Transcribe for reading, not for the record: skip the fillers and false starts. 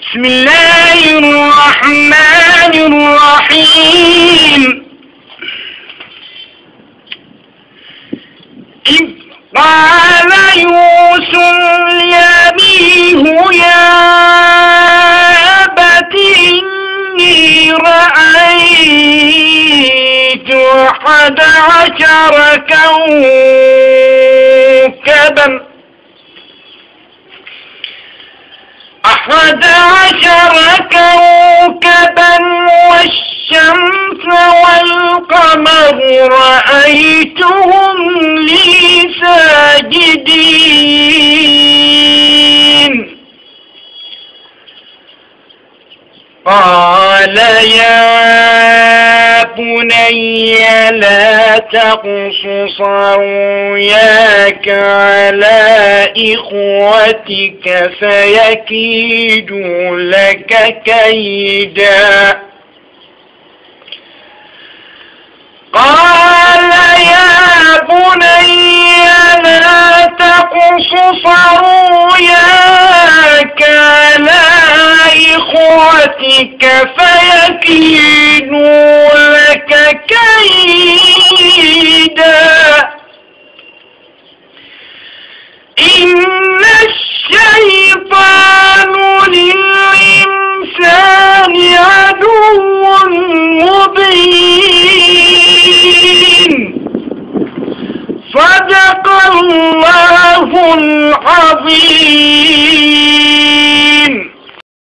بسم الله الرحمن الرحيم. إذ قال يوسف لأبيه يا أبت إني رأيت 11 كوكبا والشمس والقمر رأيتهم لي ساجدين. قال يا بني لا تقصص رؤياك على إخوتك فيكيدوا لك كيدا. قال يا بني لا تقصص رؤياك على إخوتك فيكيدوا لك كيدا. إن الشيطان للإنسان عدو مبين. صدق الله العظيم.